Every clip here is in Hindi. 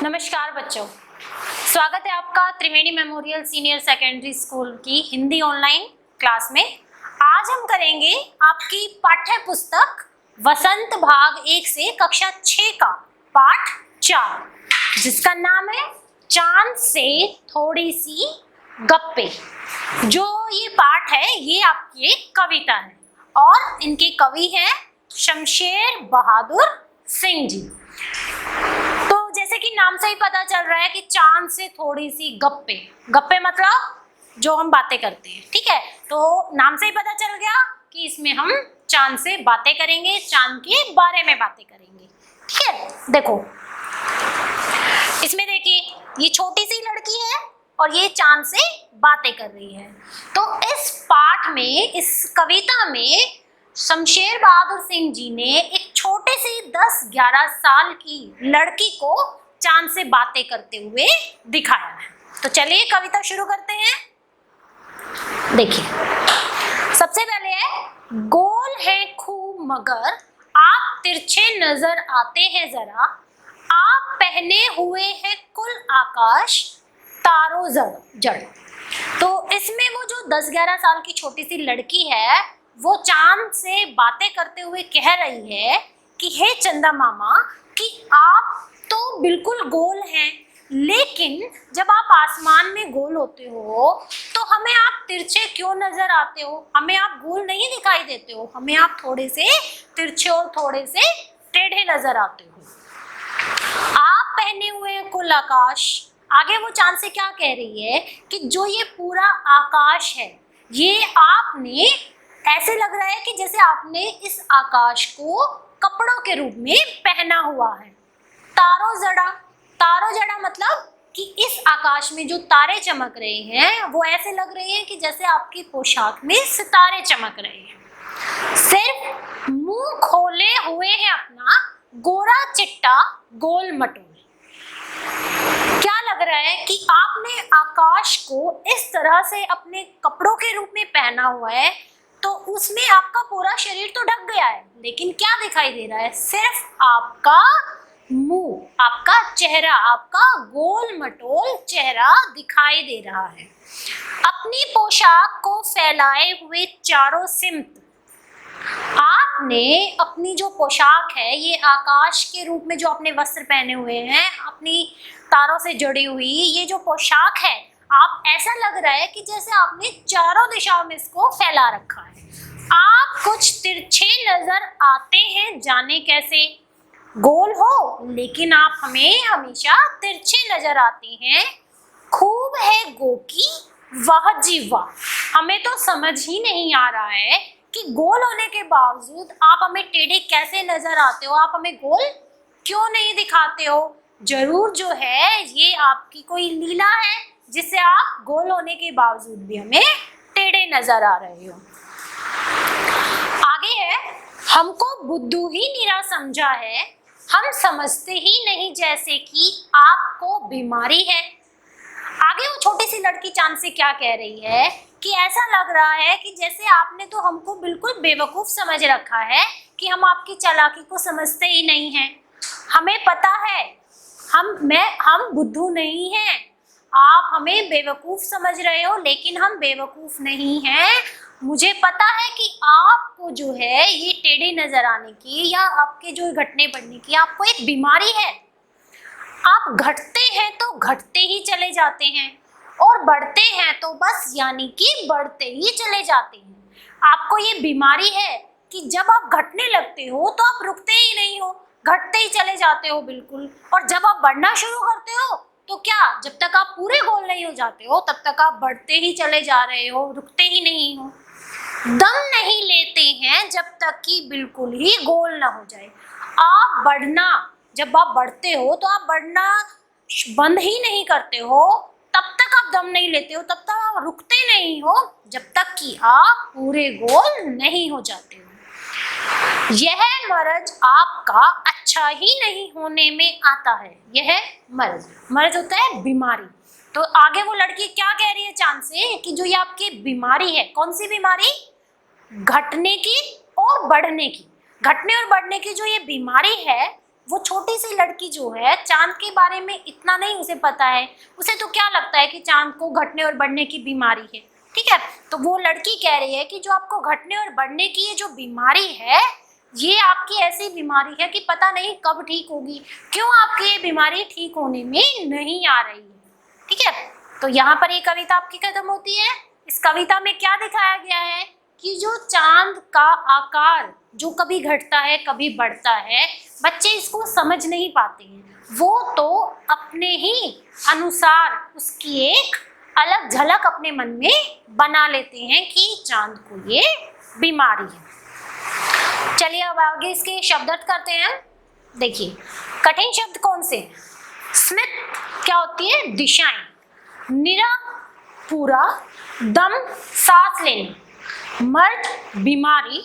नमस्कार बच्चों, स्वागत है आपका त्रिवेणी मेमोरियल सीनियर सेकेंडरी स्कूल की हिंदी ऑनलाइन क्लास में। आज हम करेंगे आपकी पाठ्य पुस्तक वसंत भाग 1 से कक्षा 6 का पाठ 4, जिसका नाम है चांद से थोड़ी सी गप्पे। जो ये पाठ है ये आपकी एक कविता है और इनके कवि हैं शमशेर बहादुर सिंह जी। तो जैसे कि नाम से ही पता चल रहा है कि चांद से थोड़ी सी गप्पे, गप्पे मतलब जो हम बातें करते हैं, ठीक है। तो नाम से ही पता चल गया कि इसमें हम चांद से बातें करेंगे, चांद के बारे में बातें करेंगे, ठीक है। देखो इसमें देखिए, ये छोटी सी लड़की है और ये चांद से बातें कर रही है। तो इस पाठ में, इस कविता में शमशेर बहादुर सिंह जी ने एक छोटे से 10-11 साल की लड़की को चांद से बातें करते हुए दिखाया है। तो चलिए कविता शुरू करते हैं। देखिए सबसे पहले है, गोल है खूब मगर आप तिरछे नजर आते हैं जरा, आप पहने हुए हैं कुल आकाश तारों जड़। तो इसमें वो जो 10-11 साल की छोटी सी लड़की है वो चांद से बातें करते हुए कह रही है कि हे चंदा मामा, कि आप तो बिल्कुल गोल हैं, लेकिन जब आप आसमान में गोल होते हो तो हमें आप तिरछे क्यों नजर आते हो? हमें आप गोल नहीं दिखाई देते हो, हमें आप थोड़े से तिरछे और थोड़े से टेढ़े नजर आते हो। आप पहने हुए हैं कुल आकाश। आगे वो चांद से क्या कह रही है कि जो ये पूरा आकाश है ये आपने, ऐसे लग रहा है कि जैसे आपने इस आकाश को कपड़ों के रूप में पहना हुआ है। तारों जड़ा मतलब कि इस आकाश में जो तारे चमक रहे हैं वो ऐसे लग रहे हैं कि जैसे आपकी पोशाक में सितारे चमक रहे हैं। सिर्फ मुंह खोले हुए हैं अपना गोरा चिट्टा गोल मटोल। क्या लग रहा है कि आपने आकाश को इस तरह से अपने कपड़ों के रूप में पहना हुआ है, तो उसमें आपका पूरा शरीर तो ढक गया है, लेकिन क्या दिखाई दे रहा है? सिर्फ आपका मुंह, आपका चेहरा, आपका गोल मटोल चेहरा दिखाई दे रहा है। अपनी पोशाक को फैलाए हुए चारों सिमत, आपने अपनी जो पोशाक है, ये आकाश के रूप में जो अपने वस्त्र पहने हुए हैं, अपनी तारों से जुड़ी हुई ये जो पोशाक है, आप ऐसा लग रहा है कि जैसे आपने चारों दिशाओं में इसको फैला रखा है। आप कुछ तिरछे नजर आते हैं, जाने कैसे? गोल हो लेकिन आप हमें हमेशा तिरछे नजर आते हैं। खूब है गो की वाह जी वाह, हमें तो समझ ही नहीं आ रहा है कि गोल होने के बावजूद आप हमें टेढ़े कैसे नजर आते हो। आप हमें गोल क्यों नहीं दिखाते हो? जरूर जो है ये आपकी कोई लीला है जिससे आप गोल होने के बावजूद भी हमें टेढ़े नजर आ रहे हो। आगे है, हमको बुद्धू ही निरा समझा है, हम समझते ही नहीं जैसे कि आपको बीमारी है। आगे वो छोटी सी लड़की चांद से क्या कह रही है कि ऐसा लग रहा है कि जैसे आपने तो हमको बिल्कुल बेवकूफ समझ रखा है कि हम आपकी चालाकी को समझते ही नहीं हैं। हमें पता है हम बुद्धू नहीं हैं, आप हमें बेवकूफ समझ रहे हो, लेकिन हम बेवकूफ नहीं हैं। मुझे पता है कि आपको जो है ये टेढ़े नजर आने की या आपके जो घटने बढ़ने की आपको एक बीमारी है। आप घटते हैं तो घटते ही चले जाते हैं और बढ़ते हैं तो बस यानी कि बढ़ते ही चले जाते हैं। आपको ये बीमारी है कि जब आप घटने लगते हो तो आप रुकते ही नहीं हो, घटते ही चले जाते हो बिल्कुल। और जब आप बढ़ना शुरू करते हो तो क्या, जब तक आप पूरे गोल नहीं हो जाते हो तब तक आप बढ़ते ही चले जा रहे हो, रुकते ही नहीं हो। दम नहीं लेते हैं जब तक कि बिल्कुल ही गोल ना हो जाए। आप बढ़ना, जब आप बढ़ते हो तो आप बढ़ना बंद ही नहीं करते हो, तब तक आप दम नहीं लेते हो, तब तक आप रुकते नहीं हो जब तक कि आप पूरे गोल नहीं हो जाते हो। यह मर्ज आपका अच्छा ही नहीं होने में आता है। यह मर्ज होता है बीमारी। तो आगे वो लड़की क्या कह रही है चांद से कि जो ये आपकी बीमारी है, कौन सी बीमारी? घटने की और बढ़ने की। घटने और बढ़ने की जो ये बीमारी है वो छोटी सी लड़की जो है चांद के बारे में इतना नहीं उसे पता है, उसे तो क्या लगता है कि चांद को घटने और बढ़ने की बीमारी है। ठीक है, तो वो लड़की कह रही है कि जो आपको घटने और बढ़ने की ये जो बीमारी है, ये आपकी ऐसी बीमारी है कि पता नहीं कब ठीक होगी, क्यों आपकी ये बीमारी ठीक होने में नहीं आ रही है। ठीक है, तो यहाँ पर ये कविता आपकी खत्म होती है। इस कविता में क्या दिखाया गया है कि जो चांद का आकार जो कभी घटता है कभी बढ़ता है, बच्चे इसको समझ नहीं पाते हैं, वो तो अपने ही अनुसार उसकी एक अलग झलक अपने मन में बना लेते हैं कि चांद को ये बीमारी है। चलिए अब आगे इसके शब्दार्थ करते हैं। देखिए, कठिन शब्द कौन से? स्मित क्या होती है? दिशाएं। निरा पूरा, दम सांस लेना, मर्द बीमारी,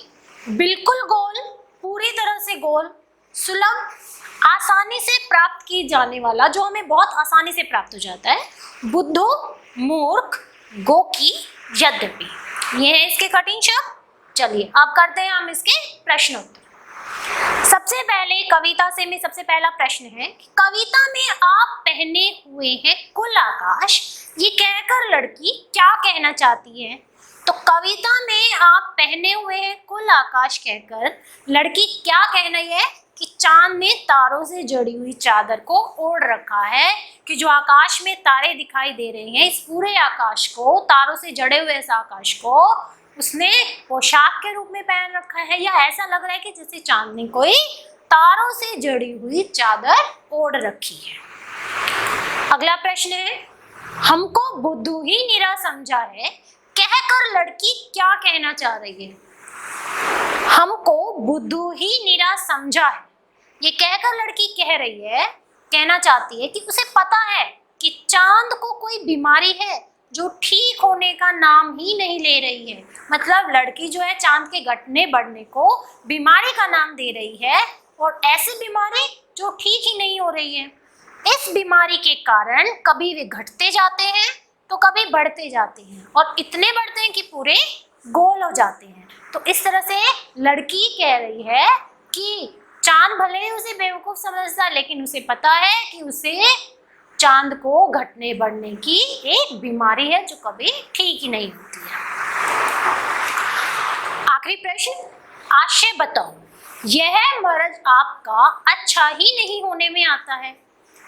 बिल्कुल गोल पूरी तरह से गोल, सुलभ आसानी से प्राप्त की जाने वाला, जो हमें बहुत आसानी से प्राप्त हो जाता है, बुद्धू मूर्ख, गोकी, यद्यपि। ये है इसके कठिन शब्द। चलिए अब करते हैं हम इसके प्रश्न उत्तर। सबसे पहले कविता से में सबसे पहला प्रश्न है कि कविता में आप पहने हुए हैं कुल आकाश, ये कहकर लड़की क्या कहना चाहती है? तो कविता में आप पहने हुए हैं कुल आकाश कहकर लड़की क्या कहना है कि चांद ने तारों से जड़ी हुई चादर को ओढ़ रखा है, कि जो आकाश में तारे दिखाई दे रहे हैं, इस पूरे आकाश को, तारों से जड़े हुए इस आकाश को उसने पोशाक के रूप में पहन रखा है, या ऐसा लग रहा है कि जैसे चांद ने कोई तारों से जड़ी हुई चादर ओढ़ रखी है। अगला प्रश्न है, हमको बुद्धू ही निरा समझा है कहकर लड़की क्या कहना चाह रही है? हमको बुद्धू ही निरा समझा है, ये कहकर लड़की कह रही है, कहना चाहती है कि उसे पता है कि चांद को कोई बीमारी है जो ठीक होने का नाम ही नहीं ले रही है। मतलब लड़की जो है चांद के घटने बढ़ने को बीमारी का नाम दे रही है, और ऐसी बीमारी जो ठीक ही नहीं हो रही है। इस बीमारी के कारण कभी वे घटते जाते हैं तो कभी बढ़ते जाते हैं, और इतने बढ़ते हैं कि पूरे गोल हो जाते हैं। तो इस तरह से लड़की कह रही है कि चांद भले ही उसे बेवकूफ समझता है, लेकिन उसे पता है कि उसे चांद को घटने बढ़ने की एक बीमारी है जो कभी ठीक ही नहीं होती है। आखिरी प्रश्न, आशय बताओ, यह मर्ज आपका अच्छा ही नहीं होने में आता है।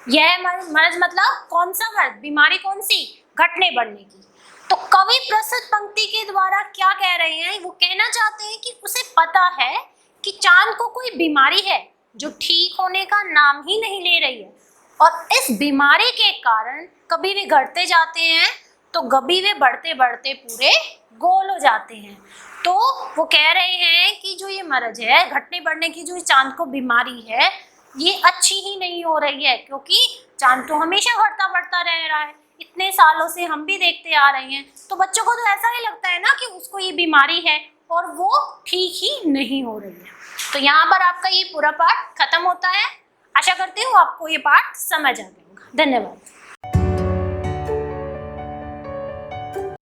यह मर्ज मतलब कौन सा मर्ज? बीमारी कौन सी? घटने बढ़ने की। तो कवि प्रस्तुत पंक्ति के द्वारा क्या कह रहे हैं? वो कहना चाहते हैं कि उसे पता है कि चांद को कोई बीमारी है जो ठीक होने का नाम ही नहीं ले रही है, और इस बीमारी के कारण कभी वे घटते जाते हैं तो कभी वे बढ़ते बढ़ते पूरे गोल हो जाते हैं। तो वो कह रहे हैं कि जो ये मर्ज है, घटने बढ़ने की जो चांद को बीमारी है, ये अच्छी ही नहीं हो रही है, क्योंकि चांद तो हमेशा घटता बढ़ता रह रहा है, इतने सालों से हम भी देखते आ रहे हैं। तो बच्चों को तो ऐसा ही लगता है ना कि उसको ये बीमारी है और वो ठीक ही नहीं हो रही है। तो यहाँ पर आपका ये पूरा पाठ खत्म होता है। आशा करती हूँ आपको ये पाठ समझ आ गया होगा। धन्यवाद।